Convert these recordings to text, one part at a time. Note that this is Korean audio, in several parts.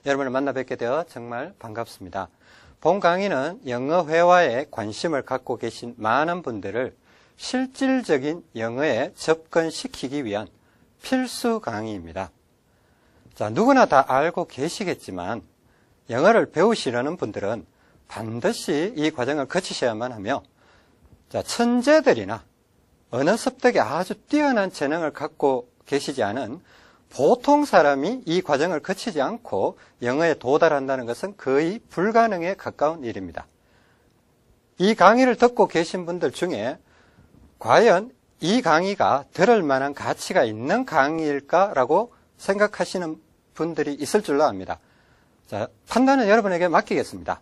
여러분을 만나 뵙게 되어 정말 반갑습니다. 본 강의는 영어 회화에 관심을 갖고 계신 많은 분들을 실질적인 영어에 접근시키기 위한 필수 강의입니다. 자, 누구나 다 알고 계시겠지만 영어를 배우시려는 분들은 반드시 이 과정을 거치셔야만 하며, 자, 천재들이나 언어 습득에 아주 뛰어난 재능을 갖고 계시지 않은 보통 사람이 이 과정을 거치지 않고 영어에 도달한다는 것은 거의 불가능에 가까운 일입니다. 이 강의를 듣고 계신 분들 중에 과연 이 강의가 들을 만한 가치가 있는 강의일까라고 생각하시는 분들이 있을 줄로 압니다. 자, 판단은 여러분에게 맡기겠습니다.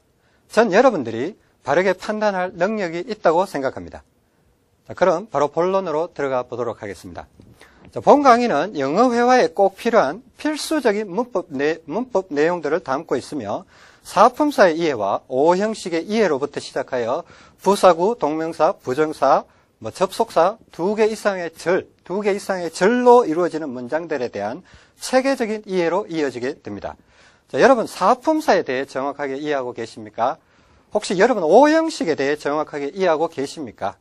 전 여러분들이 바르게 판단할 능력이 있다고 생각합니다. 자, 그럼 바로 본론으로 들어가 보도록 하겠습니다. 자, 본 강의는 영어 회화에 꼭 필요한 필수적인 문법 내용들을 담고 있으며, 사품사의 이해와 오형식의 이해로부터 시작하여 부사구, 동명사, 부정사, 접속사 두 개 이상의 절로 이루어지는 문장들에 대한 체계적인 이해로 이어지게 됩니다. 자, 여러분 사품사에 대해 정확하게 이해하고 계십니까? 혹시 여러분 오형식에 대해 정확하게 이해하고 계십니까?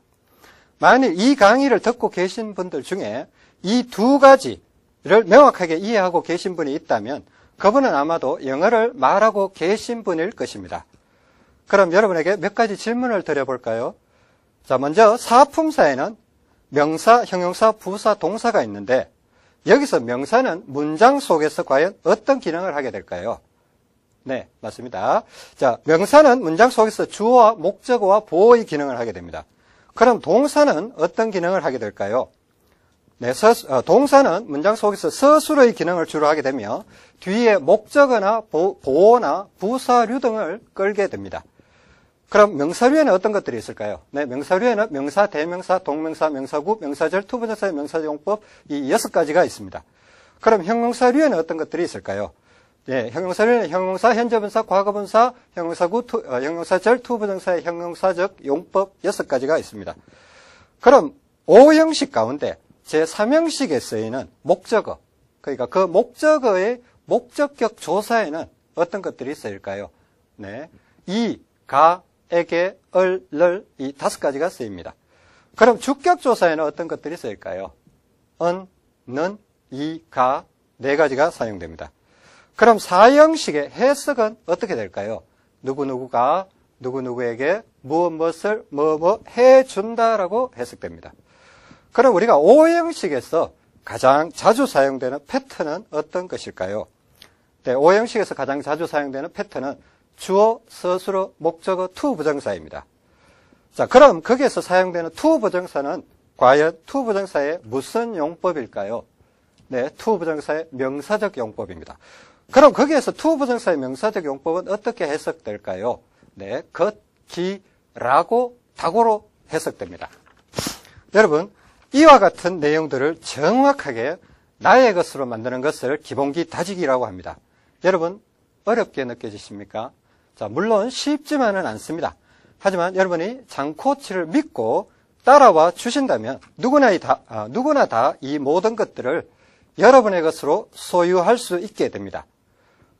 만일 이 강의를 듣고 계신 분들 중에 이 두 가지를 명확하게 이해하고 계신 분이 있다면 그분은 아마도 영어를 말하고 계신 분일 것입니다. 그럼 여러분에게 몇 가지 질문을 드려볼까요? 자, 먼저 사품사에는 명사, 형용사, 부사, 동사가 있는데 여기서 명사는 문장 속에서 과연 어떤 기능을 하게 될까요? 네, 맞습니다. 자, 명사는 문장 속에서 주어와 목적어와 보어의 기능을 하게 됩니다. 그럼 동사는 어떤 기능을 하게 될까요? 네, 동사는 문장 속에서 서술의 기능을 주로 하게 되며 뒤에 목적어나 보어나 부사류 등을 끌게 됩니다. 그럼 명사류에는 어떤 것들이 있을까요? 네, 명사류에는 명사, 대명사, 동명사, 명사구, 명사절, 투부정사의 명사용법 이 6가지가 있습니다. 그럼 형용사류에는 어떤 것들이 있을까요? 네, 형용사류에는 형용사, 현재분사, 과거분사, 형용사구, 형용사절, 투부정사의 형용사적 용법 6가지가 있습니다. 그럼 오형식 가운데 제3형식에 쓰이는 목적어, 그러니까 그 목적어의 목적격 조사에는 어떤 것들이 쓰일까요? 네, 이, 가, 에게, 을, 를, 이 5가지가 쓰입니다. 그럼 주격 조사에는 어떤 것들이 쓰일까요? 은, 는, 이, 가 4가지가 사용됩니다. 그럼 사형식의 해석은 어떻게 될까요? 누구누구가 누구누구에게 무엇을 뭐 해준다라고 해석됩니다. 그럼 우리가 오형식에서 가장 자주 사용되는 패턴은 어떤 것일까요? 네, 오형식에서 가장 자주 사용되는 패턴은 주어, 서술어, 목적어, 투부정사입니다. 자, 그럼 거기에서 사용되는 투부정사는 과연 투부정사의 무슨 용법일까요? 네, 투부정사의 명사적 용법입니다. 그럼 거기에서 투부정사의 명사적 용법은 어떻게 해석될까요? 네, 것, 기, 라고 닭으로 해석됩니다. 여러분, 이와 같은 내용들을 정확하게 나의 것으로 만드는 것을 기본기 다지기라고 합니다. 여러분, 어렵게 느껴지십니까? 자, 물론 쉽지만은 않습니다. 하지만 여러분이 장코치를 믿고 따라와 주신다면 누구나 다 이 모든 것들을 여러분의 것으로 소유할 수 있게 됩니다.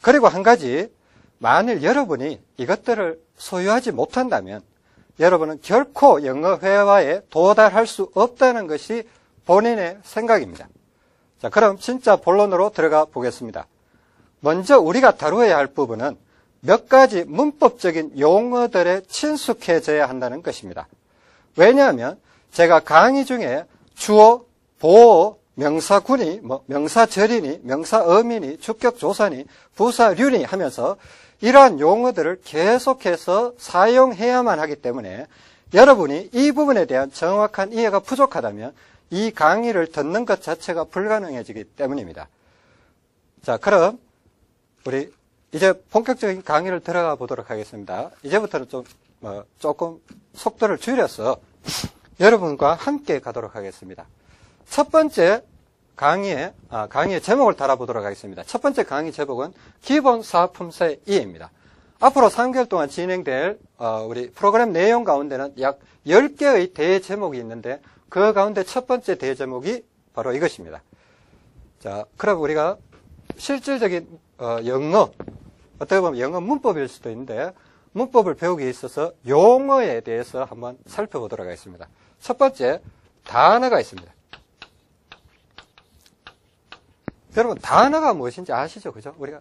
그리고 한 가지, 만일 여러분이 이것들을 소유하지 못한다면 여러분은 결코 영어 회화에 도달할 수 없다는 것이 본인의 생각입니다. 자, 그럼 진짜 본론으로 들어가 보겠습니다. 먼저 우리가 다루어야 할 부분은 몇 가지 문법적인 용어들에 친숙해져야 한다는 것입니다. 왜냐하면 제가 강의 중에 주어, 보어, 명사군이, 명사절이니, 명사음이니, 주격조사니, 부사류니 하면서 이러한 용어들을 계속해서 사용해야만 하기 때문에 여러분이 이 부분에 대한 정확한 이해가 부족하다면 이 강의를 듣는 것 자체가 불가능해지기 때문입니다. 자, 그럼 우리 이제 본격적인 강의를 들어가 보도록 하겠습니다. 이제부터는 조금 속도를 줄여서 여러분과 함께 가도록 하겠습니다. 첫 번째 강의의 제목을 달아보도록 하겠습니다. 첫 번째 강의 제목은 기본 사품사의 이해입니다. 앞으로 3개월 동안 진행될 우리 프로그램 내용 가운데는 약 10개의 대제목이 있는데 그 가운데 첫 번째 대제목이 바로 이것입니다. 자, 그럼 우리가 실질적인 영어, 어떻게 보면 영어 문법일 수도 있는데, 문법을 배우기 있어서 용어에 대해서 한번 살펴보도록 하겠습니다. 첫 번째, 단어가 있습니다. 여러분, 단어가 무엇인지 아시죠? 그죠? 우리가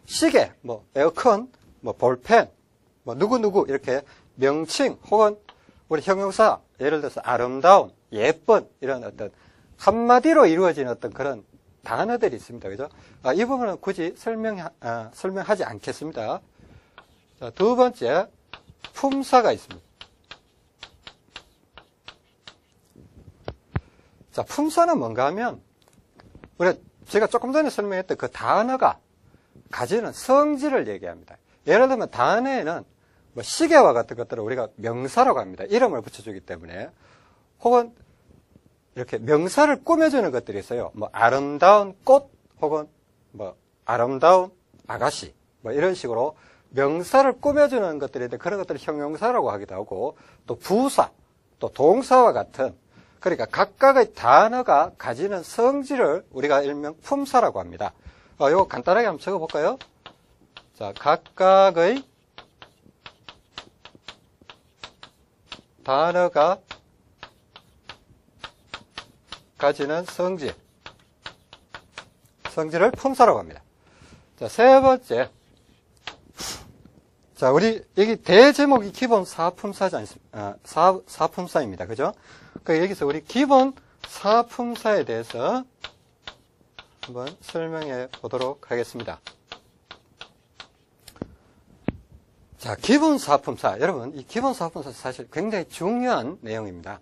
시계, 뭐, 에어컨, 뭐, 볼펜, 뭐, 누구누구, 이렇게 명칭, 혹은 우리 형용사, 예를 들어서 아름다운, 예쁜, 이런 어떤 한마디로 이루어진 어떤 그런 단어들이 있습니다. 그죠? 이 부분은 굳이 설명하지 않겠습니다. 자, 두 번째, 품사가 있습니다. 자, 품사는 뭔가 하면, 제가 조금 전에 설명했던 그 단어가 가지는 성질을 얘기합니다. 예를 들면 단어에는 뭐 시계와 같은 것들을 우리가 명사라고 합니다. 이름을 붙여주기 때문에. 혹은 이렇게 명사를 꾸며주는 것들이 있어요. 뭐 아름다운 꽃, 혹은 뭐 아름다운 아가씨, 뭐 이런 식으로 명사를 꾸며주는 것들인데 그런 것들을 형용사라고 하기도 하고, 또 부사, 또 동사와 같은, 그러니까 각각의 단어가 가지는 성질을 우리가 일명 품사라고 합니다. 이거 간단하게 한번 적어볼까요? 자, 각각의 단어가 가지는 성질을 품사라고 합니다. 자, 세 번째. 자, 우리 여기 대제목이 기본 사품사지 않습니까? 사품사입니다. 그죠? 그러니까 여기서 우리 기본 사품사에 대해서 한번 설명해 보도록 하겠습니다. 자, 기본 사품사. 여러분, 이 기본 사품사 사실 굉장히 중요한 내용입니다.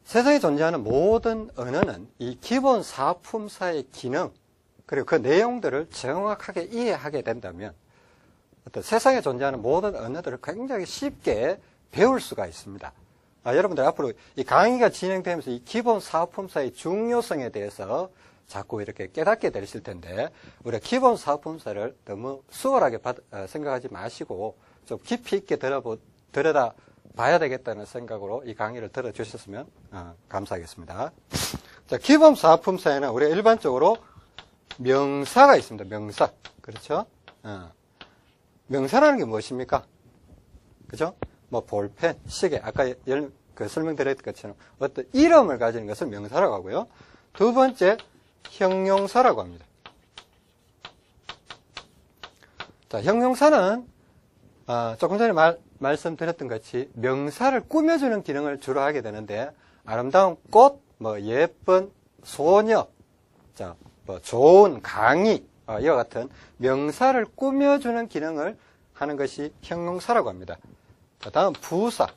세상에 존재하는 모든 언어는 이 기본 사품사의 기능, 그리고 그 내용들을 정확하게 이해하게 된다면 어떤 세상에 존재하는 모든 언어들을 굉장히 쉽게 배울 수가 있습니다. 여러분들 앞으로 이 강의가 진행되면서 이 기본 사품사의 중요성에 대해서 자꾸 이렇게 깨닫게 되실 텐데, 우리가 기본 사품사를 너무 수월하게 생각하지 마시고 좀 깊이 있게 들여다 봐야 되겠다는 생각으로 이 강의를 들어주셨으면 감사하겠습니다. 자, 기본 사품사에는 우리가 일반적으로 명사가 있습니다. 명사. 그렇죠? 명사라는 게 무엇입니까? 그죠? 뭐 볼펜, 시계, 아까 설명드렸던 것처럼 어떤 이름을 가지는 것을 명사라고 하고요. 두 번째, 형용사라고 합니다. 자, 형용사는 조금 전에 말씀드렸던 같이 명사를 꾸며주는 기능을 주로 하게 되는데, 아름다운 꽃, 뭐 예쁜 소녀, 자, 뭐 좋은 강의, 이와 같은 명사를 꾸며주는 기능을 하는 것이 형용사라고 합니다. 자, 다음 부사.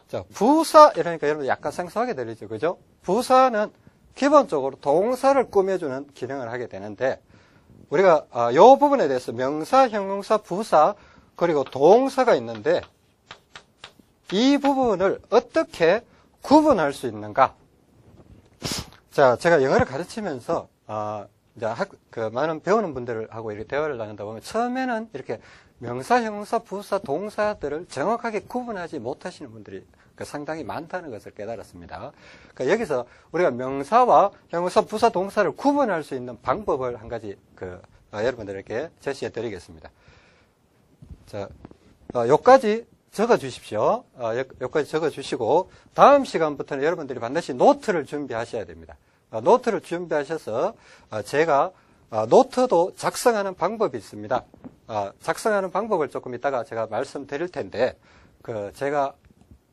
자, 부사 이러니까 여러분 약간 생소하게 들리죠, 그죠? 부사는 기본적으로 동사를 꾸며주는 기능을 하게 되는데, 우리가 이 부분에 대해서 명사, 형용사, 부사, 그리고 동사가 있는데, 이 부분을 어떻게 구분할 수 있는가? 자, 제가 영어를 가르치면서 이제 많은 배우는 분들하고 이렇게 대화를 나누다 보면 처음에는 이렇게 명사, 형용사, 부사, 동사들을 정확하게 구분하지 못하시는 분들이 상당히 많다는 것을 깨달았습니다. 그러니까 여기서 우리가 명사와 형용사, 부사, 동사를 구분할 수 있는 방법을 한 가지 여러분들에게 제시해 드리겠습니다. 자, 여기까지 적어 주십시오. 여기까지 적어 주시고 다음 시간부터는 여러분들이 반드시 노트를 준비하셔야 됩니다. 노트를 준비하셔서 제가 노트도 작성하는 방법이 있습니다. 작성하는 방법을 조금 이따가 제가 말씀드릴 텐데, 제가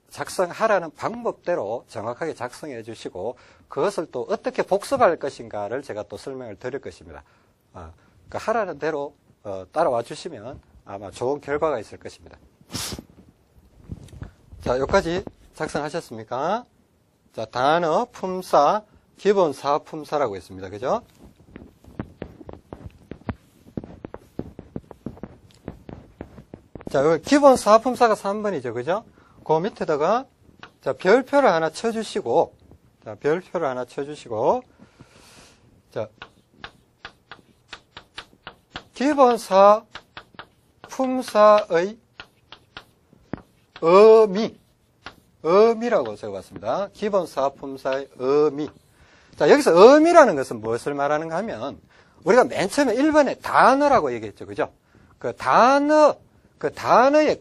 작성하라는 방법대로 정확하게 작성해 주시고 그것을 또 어떻게 복습할 것인가를 제가 또 설명을 드릴 것입니다. 하라는 대로 따라와 주시면 아마 좋은 결과가 있을 것입니다. 자, 여기까지 작성하셨습니까? 자, 단어, 품사, 기본 사품사라고 있습니다. 그죠? 자, 여기 기본 사품사가 3번이죠. 그죠? 그 밑에다가, 자, 별표를 하나 쳐주시고, 자, 별표를 하나 쳐주시고, 자, 기본 사품사의 의미라고 적어봤습니다. 기본 사품사의 의미. 자, 여기서 음이라는 것은 무엇을 말하는가 하면, 우리가 맨 처음에 1번에 단어라고 얘기했죠. 그죠? 그 단어의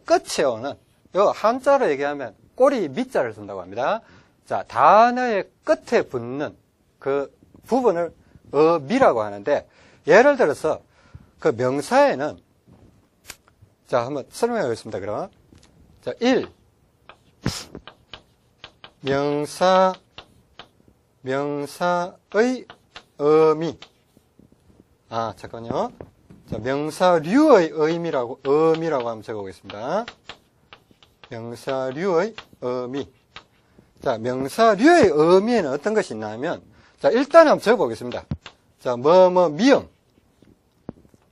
끝에 오는, 요 한자로 얘기하면 꼬리 밑자를 쓴다고 합니다. 자, 단어의 끝에 붙는 그 부분을 어미라고 하는데, 예를 들어서 그 명사에는, 자, 한번 설명해 보겠습니다. 그럼. 자, 1. 명사의 어미. 아, 잠깐만요. 자, 명사류의 의미라고, 어미라고 한번 적어보겠습니다. 명사류의 어미. 자, 명사류의 어미에는 어떤 것이 있냐면, 자, 일단 한번 적어보겠습니다. 자, 미음.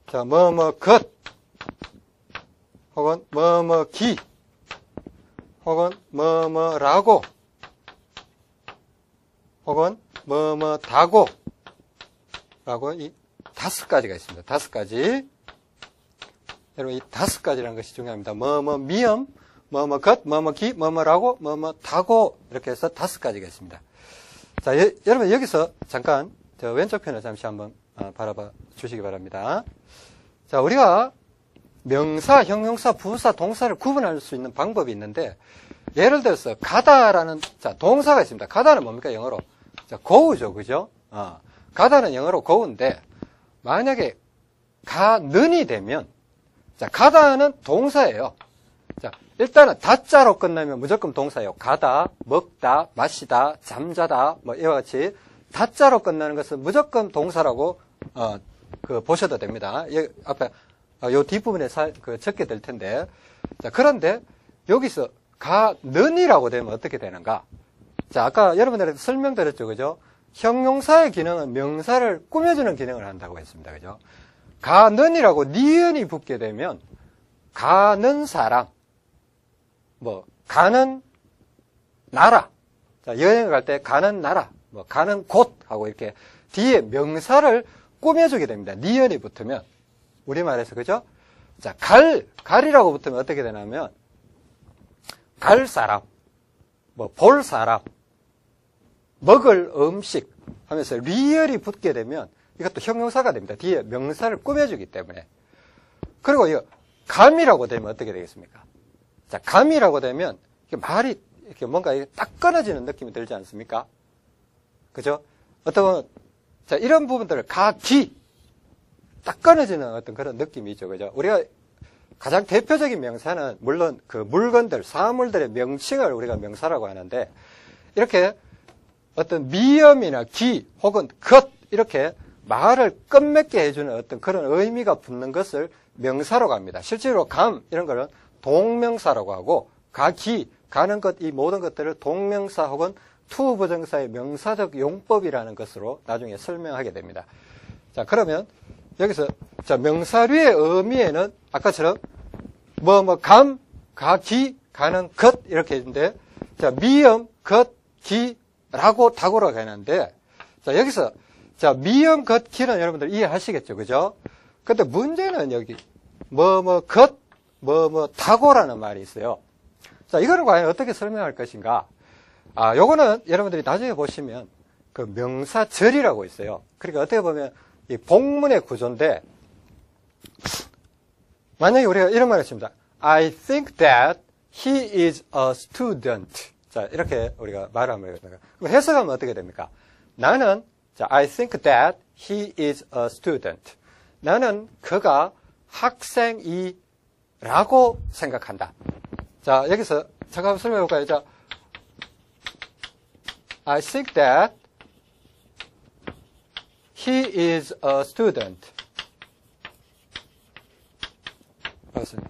자, 것. 혹은 기. 혹은 라고. 혹은 다고. 라고 이 5가지가 있습니다. 5가지. 여러분, 이 5가지라는 것이 중요합니다. 미음, 것, 기, 라고, 다고. 이렇게 해서 5가지가 있습니다. 자, 여러분, 여기서 잠깐, 저 왼쪽 편을 잠시 한번 바라봐 주시기 바랍니다. 자, 우리가 명사, 형용사, 부사, 동사를 구분할 수 있는 방법이 있는데, 예를 들어서, 가다라는, 자, 동사가 있습니다. 가다는 뭡니까, 영어로? 자, go죠, 그죠? 가다는 영어로 go인데, 만약에 가는이 되면, 자, 가다는 동사예요. 자, 일단은 다자로 끝나면 무조건 동사예요. 가다, 먹다, 마시다, 잠자다, 뭐 이와 같이 다자로 끝나는 것은 무조건 동사라고 보셔도 됩니다. 여기 앞에 요 뒷부분에 적게 될 텐데, 자, 그런데 여기서 가는이라고 되면 어떻게 되는가? 자, 아까 여러분들한테 설명드렸죠, 그죠? 형용사의 기능은 명사를 꾸며주는 기능을 한다고 했습니다, 그죠? 가는이라고 니은이 붙게 되면 가는 사람, 가는 나라. 자, 여행을 갈 때 가는 나라, 가는 곳 하고 이렇게 뒤에 명사를 꾸며주게 됩니다. 니은이 붙으면. 우리말에서, 그죠? 자, 갈이라고 붙으면 어떻게 되냐면, 갈 사람, 볼 사람, 먹을 음식 하면서 리얼이 붙게 되면 이것도 형용사가 됩니다. 뒤에 명사를 꾸며주기 때문에. 그리고 이 감이라고 되면 어떻게 되겠습니까? 자, 감이라고 되면 말이 이렇게 뭔가 딱 끊어지는 느낌이 들지 않습니까? 그죠? 어떤, 자, 이런 부분들을 기, 딱 끊어지는 어떤 그런 느낌이 있죠. 그죠? 우리가 가장 대표적인 명사는 물론 그 물건들, 사물들의 명칭을 우리가 명사라고 하는데, 이렇게 어떤 미음이나 기 혹은 것, 이렇게 말을 끝맺게 해주는 어떤 그런 의미가 붙는 것을 명사라고 합니다. 실제로 감, 이런 거는 동명사라고 하고, 가기, 가는 것, 이 모든 것들을 동명사 혹은 투부정사의 명사적 용법이라는 것으로 나중에 설명하게 됩니다. 자, 그러면 여기서 자, 명사류의 의미에는 아까처럼 감, 가기, 가는 것 이렇게 있는데, 자, 미음, 것, 기, 라고 다고라고 하는데, 자, 여기서 자, 미음, 것, 기는 여러분들 이해하시겠죠, 그죠? 근데 문제는 여기 것, 다고라는 말이 있어요. 자, 이거는 과연 어떻게 설명할 것인가? 요거는 여러분들이 나중에 보시면 그 명사절이라고 있어요. 그러니까 어떻게 보면 이 복문의 구조인데, 만약에 우리가 이런 말을 했습니다. I think that he is a student. 자, 이렇게 우리가 말을 하면 되겠습니다. 그럼 해석하면 어떻게 됩니까? 나는, 자, I think that he is a student. 나는 그가 학생이라고 생각한다. 자, 여기서 잠깐 설명해 볼까요? 자, I think that he is a student. 그렇습니다.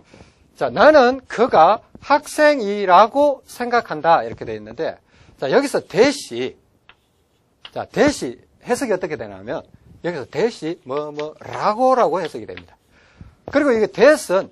자, 나는 그가 학생이라고 생각한다. 이렇게 되어 있는데, 자, 여기서 대시. 자, 대시 해석이 어떻게 되냐면, 여기서 대시, 라고라고 해석이 됩니다. 그리고 이게 대은